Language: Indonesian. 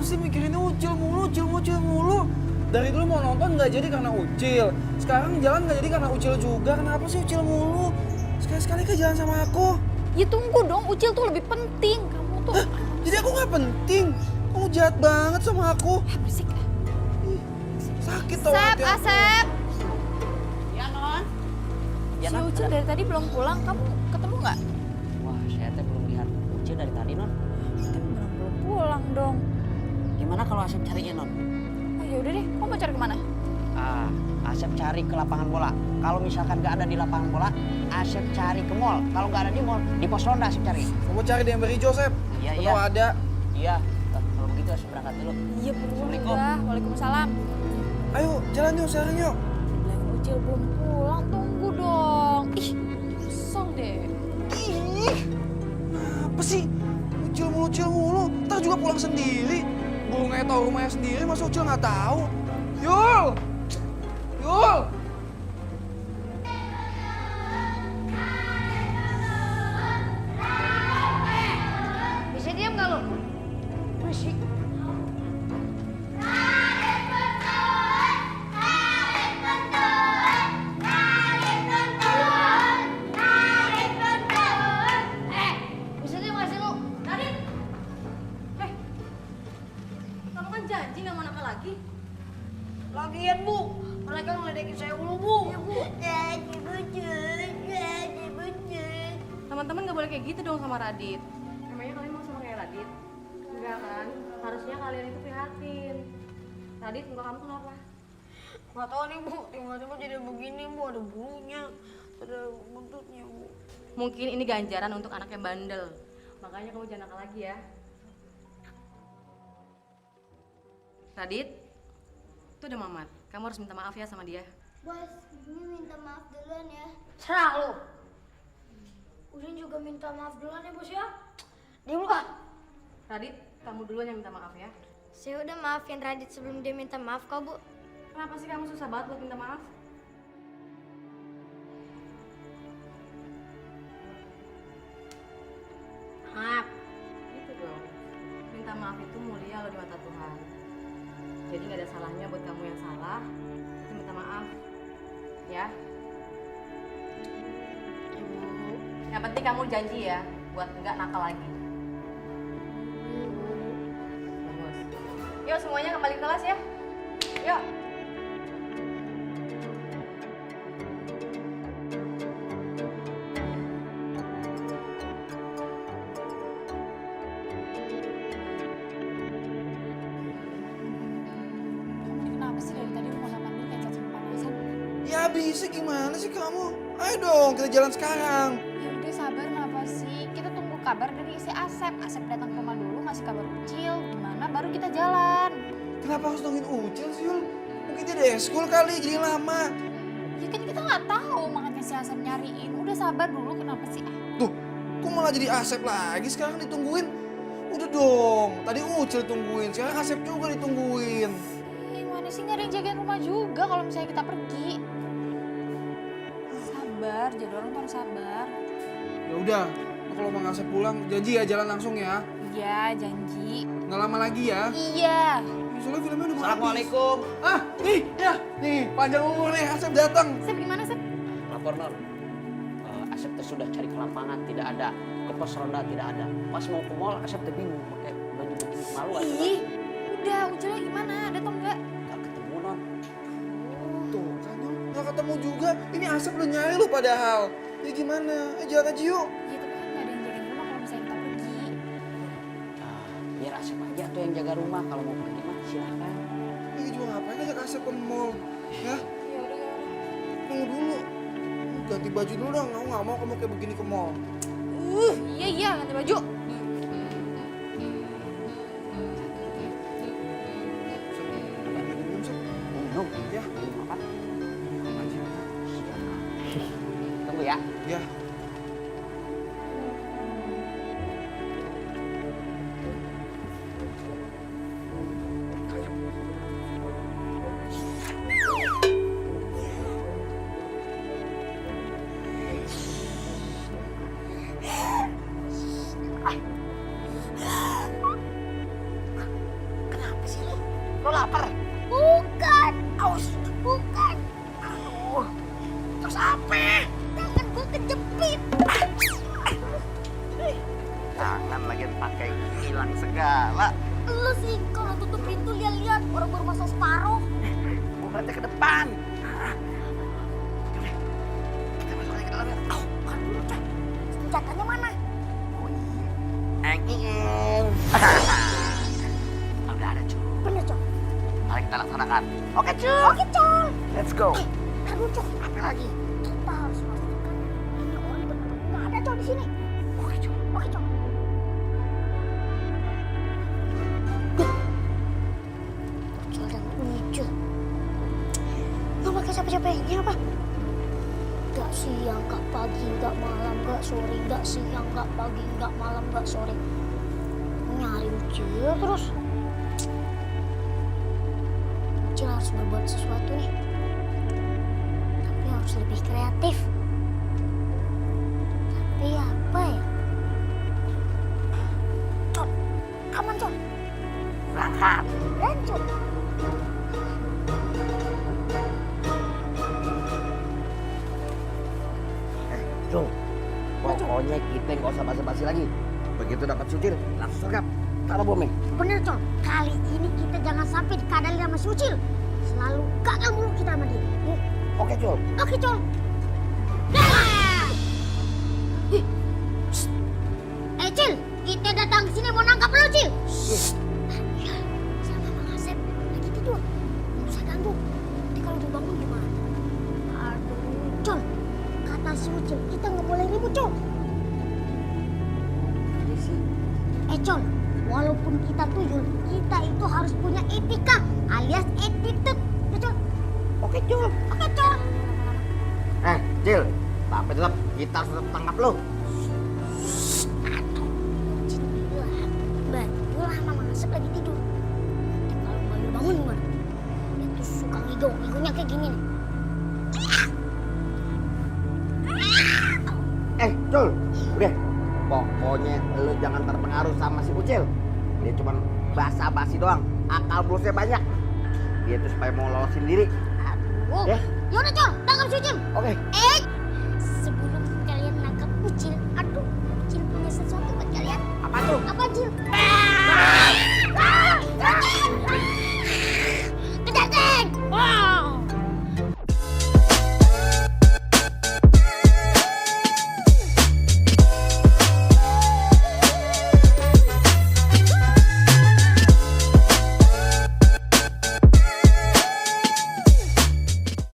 sih mikirinnya Ucil mulu? Dari dulu mau nonton nggak jadi karena Ucil. Sekarang jalan nggak jadi karena Ucil juga. Kenapa sih Ucil mulu? Sekali-sekali ke jalan sama aku. Ya tunggu dong, Ucil tuh lebih penting. Kamu tuh... Hah? Jadi aku nggak penting? Kamu jahat banget sama aku. Berisik. Sakit tau Sep, hati aku. Asep. Ya non. Ya Si non. Ucil dari tadi belum pulang, kamu ketemu nggak? Wah saya teh belum lihat Ucil dari tadi non. Kan belum pulang dong. Gimana kalau Asep cariin non? Oh ya udah deh, kamu mau cari kemana? Asep cari ke lapangan bola. Kalau misalkan nggak ada di lapangan bola, Asep cari ke mall. Kalau nggak ada di mall, di pos ronda Asep cari. Kamu cari di Ember Hijau, Sep. Iya, Kalau iya. ada. Iya. Kalau begitu Asep berangkat dulu. Iya beruang Assalamualaikum. udah. Waalaikumsalam. Ayo, jalan yuk, sekarang yuk. Bilang Ucil belum pulang, tunggu dong. Ih, kesel deh. Ih, apa sih? Ucil mulu. Ntar juga pulang sendiri. Burungnya tahu rumahnya sendiri, masa Ucil nggak tahu? Yul! Bisa diam nggak lo? Berisik. Bisa dia ngasih lu? Nadine! Kamu kan janji nggak mau nakal lagi? Lagian, Bu. Mereka ngeledekin saya mulu, Bu. Iya, Bu. Jadi bucin. Teman-teman nggak boleh kayak gitu dong sama Radit. Emangnya kalian mau sama kayak Radit? Enggak kan? Harusnya kalian itu prihatin. Radit, muka kamu kenapa? Nggak tahu nih, Bu. Tiba-tiba jadi begini, Bu. Ada bulunya, ada buntutnya, Bu. Mungkin ini ganjaran untuk anak yang bandel. Makanya kamu jangan nakal lagi ya. Radit, itu udah Mamat. Kamu harus minta maaf ya sama dia. Bos, ini minta maaf duluan ya. Serah lu. Udin juga minta maaf duluan ya, Bos ya. Diam lu ah. Radit, kamu duluan yang minta maaf ya. Saya udah maafin Radit sebelum dia minta maaf kok, Bu. Kenapa sih kamu susah banget buat minta maaf? Maaf. Gitu dong. Minta maaf itu mulia loh di mata Tuhan. Jadi nggak ada salahnya buat kamu yang salah, itu minta maaf. Ya. Yang penting kamu janji ya, buat nggak nakal lagi. Bagus. Yuk semuanya kembali ke kelas ya. Yuk. Kamu kenapa sih dari tadi mau mandi kayak cacing panasan? Ya bisa gimana sih kamu? Ayo dong, kita jalan sekarang. Ya udah sabar, kenapa sih? Kita tunggu kabar dari si Asep. Asep datang ke rumah dulu, ngasih kabar Ucil. Gimana baru kita jalan. Kenapa harus nungguin Ucil sih, Yul? Mungkin dia ada eskul kali, jadi lama. Ya kan kita nggak tahu, makanya si Asep nyariin. Udah sabar dulu, kenapa sih? Tuh, kok malah jadi Asep lagi sekarang ditungguin? Udah dong, tadi Ucil tungguin, sekarang Asep juga ditungguin. Gimana sih, nggak ada yang jagain rumah juga kalau misalnya kita pergi. Sabar, jadi orang tuh harus sabar. Ya udah, kalau Mang Asep pulang, janji ya jalan langsung ya. Iya, janji. Nggak lama lagi ya. Iya. Soalnya filmnya udah mau habis. Assalamualaikum. Ah, nih, panjang umur nih, Asep datang. Sep, gimana Sep? Lapor non. Asep teh sudah cari ke lapangan tidak ada, ke pos ronda tidak ada. Pas mau ke mall Asep teh bingung pakai baju begini malu Asep. Ih, udah, Ucilnya gimana? Ada atau enggak? Gak ketemu non. Tuh, kan Yul, nggak ketemu juga. Ini Asep udah nyari lu padahal. Ya gimana? Jalan aja yuk. Iya, tapi kan nggak ada yang jagain rumah kalau misalnya kita pergi. Biar Asep aja tuh yang jaga rumah. Kalau mau pergi mah silakan. Ini juga ngapain ajak Asep ke mall? Ya, Ya udah, ya udah. tunggu dulu. Ganti baju dulu dong, aku nggak mau kamu kayak begini ke mall. Iya, ganti baju. Minum. Ya. Minum apa? Tunggu ya. Ya. Lo lapar? Bukan. Aus. Bukan. Terus apa? Tangan gue kejepit. Tangan lagi pakai hilang segala. Lu sih kalau tutup pintu lihat-lihat orang baru masuk separuh. Gue berarti ke depan. Kita masuk aja ke dalam ya. Bukan dulu, Cok. Senjatanya mana? Enging. Udah ada cuy. Bener, Cok. Mari kita laksanakan. Oke cuy. Oke, Cok. Let's go. Aduh, Cok. Apa lagi? Kita harus pastikan ini orang benar-benar nggak ada, Cok, di sini. Oke cuy. Oke, Cok. Ucul dan Ucul. Nggak pakai siapa-siapanya apa? Gak siang, gak pagi, gak malam, gak sore, gak siang, gak pagi, gak malam, gak sore. Nyari Ucil terus. Ucil harus berbuat sesuatu nih. Tapi harus lebih kreatif. Tapi apa ya? Cok, aman, Cok. Berangkat. Lanjut. Cul, pokoknya kita nggak usah basa-basi lagi. Begitu dapat sucil, langsung sergap. Taruh bomnya. Bener, Cok. Kali ini kita jangan sampai dikadalin sama si Ucil. Selalu gagal mulu kita sama dia. Oke Cul. Oke, Col. Dah! Ih, shh. Cil, kita datang ke sini mau nangkap lo, Cil. Ya, sama Bang Asep lagi tidur. Nggak usah ganggu. Nanti kalau dia bangun gimana? Aduh, Col. Kata si Ucil, kita nggak boleh ribut, Col. Col, walaupun kita tuyul, kita itu harus punya etika alias attitude. Ya, Col. Oke Cul. Oke, Col. Cil, tapi tetap kita harus tetap tangkap lo. Aduh, Bajulah Mama Asep lagi tidur. Nanti kalau Bayu bangun gimana? Dia tuh suka ngigo-ngigonya kayak gini nih. Cul, udah. Pokoknya lo jangan terpengaruh sama si Ucil. Dia cuma basa-basi doang. Akal bulusnya banyak. Dia tuh supaya mau lolosin diri. Aduh. Ya. Yaudah, Col, tangkap si Ucil. Oke.